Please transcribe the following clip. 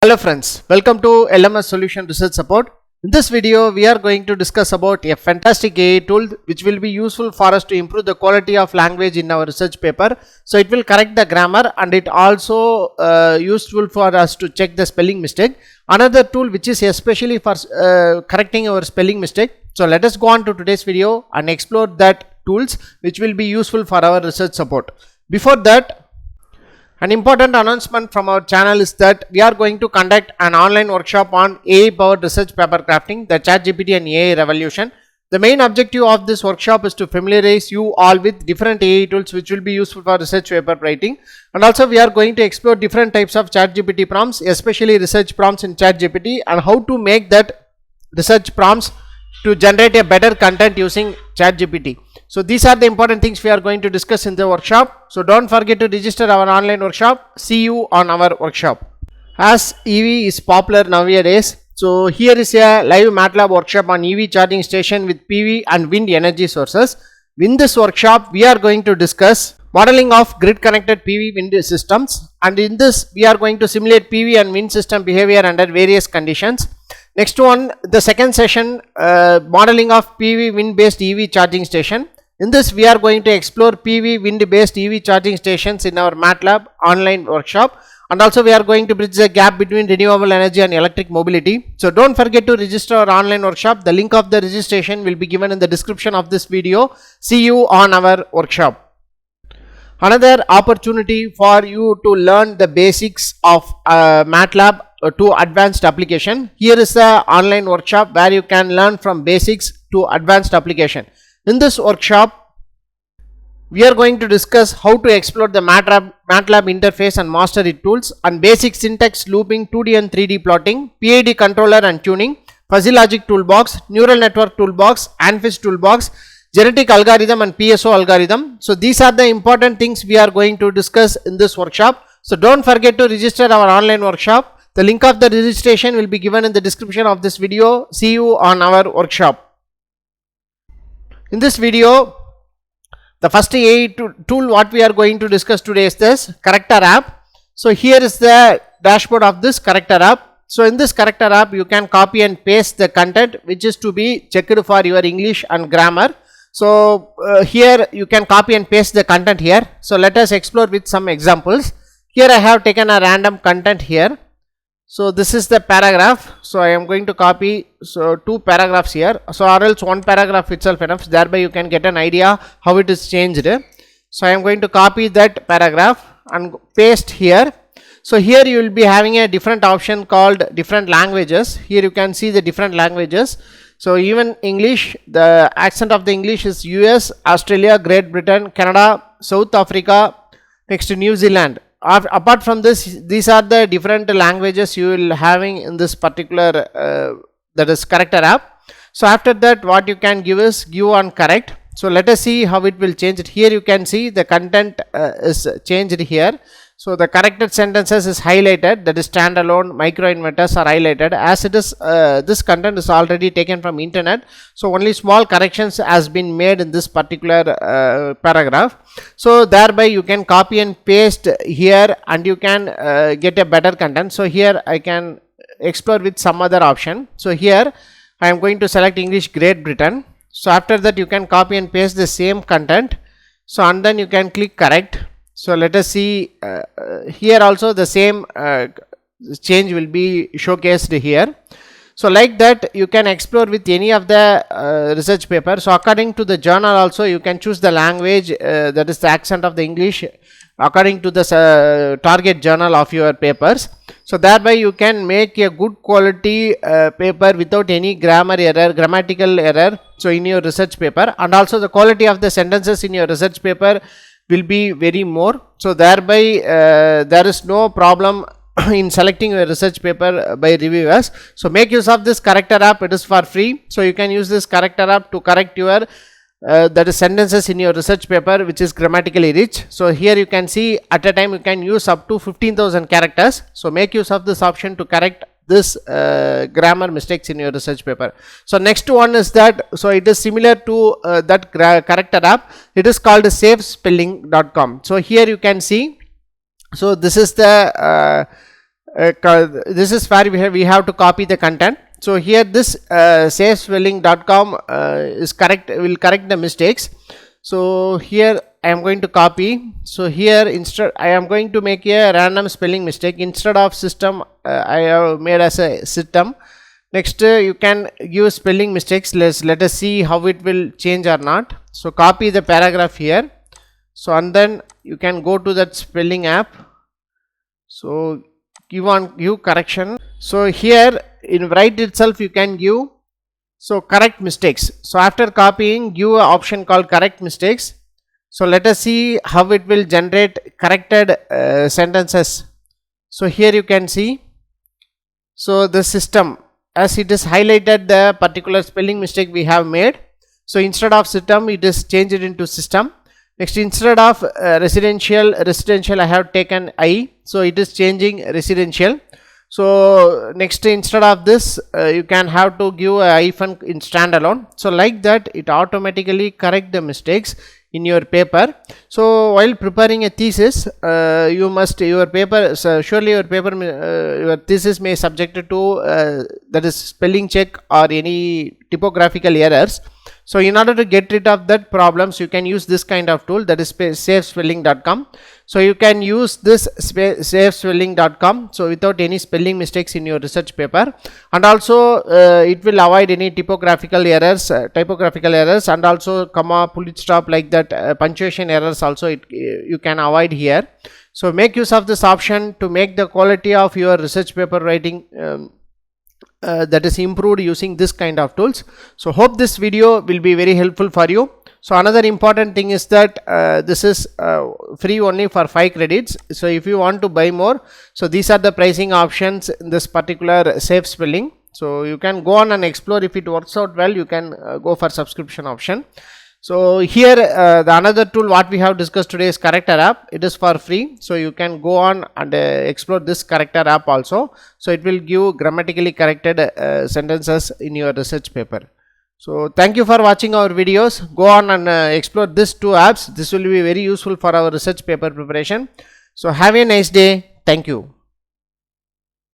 Hello friends, welcome to LMS Solution Research Support. In this video, we are going to discuss about a fantastic AI tool which will be useful for us to improve the quality of language in our research paper. So it will correct the grammar and it also useful for us to check the spelling mistake. Another tool which is especially for correcting our spelling mistake. So let us go on to today's video and explore that tools which will be useful for our research support. Before that, an important announcement from our channel is that we are going to conduct an online workshop on AI powered research paper crafting, the ChatGPT and AI revolution. The main objective of this workshop is to familiarize you all with different AI tools which will be useful for research paper writing, and also we are going to explore different types of ChatGPT prompts, especially research prompts in ChatGPT, and how to make that research prompts to generate a better content using ChatGPT. So these are the important things we are going to discuss in the workshop. So don't forget to register our online workshop. See you on our workshop. As EV is popular nowadays, so here is a live MATLAB workshop on EV charging station with PV and wind energy sources. In this workshop, we are going to discuss modeling of grid connected PV wind systems, and in this we are going to simulate PV and wind system behavior under various conditions. Next one, the second session, modeling of PV wind based EV charging station. In this we are going to explore PV wind based EV charging stations in our MATLAB online workshop, and also we are going to bridge the gap between renewable energy and electric mobility. So don't forget to register our online workshop. The link of the registration will be given in the description of this video. See you on our workshop. Another opportunity for you to learn the basics of MATLAB to advanced application. Here is the online workshop where you can learn from basics to advanced application. In this workshop, we are going to discuss how to explore the MATLAB interface and master it tools, and basic syntax, looping, 2D and 3D plotting, PID controller and tuning, fuzzy logic toolbox, neural network toolbox, ANFIS toolbox, genetic algorithm and PSO algorithm. So these are the important things we are going to discuss in this workshop. So don't forget to register our online workshop. The link of the registration will be given in the description of this video. See you on our workshop. In this video, the first AI tool what we are going to discuss today is this Corrector.app. So here is the dashboard of this Corrector.app. So in this Corrector.app, you can copy and paste the content which is to be checked for your English and grammar. So here you can copy and paste the content here. So let us explore with some examples. Here I have taken a random content here. So this is the paragraph. So I am going to copy two paragraphs here. So or else one paragraph itself enough. Thereby you can get an idea how it is changed. So I am going to copy that paragraph and paste here. So here you will be having a different option called different languages. Here you can see the different languages. So even English, the accent of the English is US, Australia, Great Britain, Canada, South Africa, next to New Zealand. Apart from this, these are the different languages you will having in this particular that is Corrector.app. So after that, what you can give is give on correct. So let us see how it will change it. Here you can see the content is changed here. So the corrected sentences is highlighted, that is standalone, microinverters are highlighted, as it is this content is already taken from internet. So only small corrections has been made in this particular paragraph. So thereby you can copy and paste here and you can get a better content. So here I can explore with some other option. So here I am going to select English Great Britain. So after that you can copy and paste the same content. So and then you can click correct. So let us see here also the same change will be showcased here. So like that you can explore with any of the research paper. So according to the journal also you can choose the language, that is the accent of the English according to the target journal of your papers. So thereby you can make a good quality paper without any grammatical error. So in your research paper, and also the quality of the sentences in your research paper will be very more. So thereby there is no problem in selecting a research paper by reviewers. So make use of this Corrector.app. It is for free. So you can use this Corrector.app to correct your that is sentences in your research paper which is grammatically rich. So here you can see at a time you can use up to 15,000 characters. So make use of this option to correct this grammar mistakes in your research paper. So next one is that, so it is similar to that Corrector.app. It is called 𝐶spelling.com. So here you can see, so this is the this is where we have to copy the content. So here this 𝐝𝐴vespelling.com is correct, will correct the mistakes. So here I am going to copy. So here instead I am going to make a random spelling mistake. Instead of system I have made as a system. Next you can give spelling mistakes. Let us see how it will change or not. So copy the paragraph here. So and then you can go to that spelling app. So give correction. So here in right itself you can give so correct mistakes. So after copying, give an option called correct mistakes. So let us see how it will generate corrected sentences. So here you can see, so the system, as it is highlighted the particular spelling mistake we have made. So instead of system it is changed into system. Next, instead of residential I have taken I, so it is changing residential. So next, instead of this you can have to give a hyphen in standalone. So like that it automatically correct the mistakes in your paper. So while preparing a thesis, you must your paper, surely your paper your thesis may subjected to that is spelling check or any typographical errors. So in order to get rid of that problems, you can use this kind of tool, that is 𝐴vespelling.com. So you can use this 𝐴vespelling.com, so without any spelling mistakes in your research paper, and also it will avoid any typographical errors, and also comma, full stop, like that punctuation errors also you can avoid here. So make use of this option to make the quality of your research paper writing that is improved using this kind of tools. So hope this video will be very helpful for you. So another important thing is that this is free only for 5 credits. So if you want to buy more, so these are the pricing options in this particular 𝐴vespelling. So you can go on and explore. If it works out well, you can go for subscription option. So here the another tool what we have discussed today is Corrector.app. It is for free, so you can go on and explore this Corrector.app also. So it will give grammatically corrected sentences in your research paper. So thank you for watching our videos. Go on and explore these 2 apps. This will be very useful for our research paper preparation. So have a nice day. Thank you.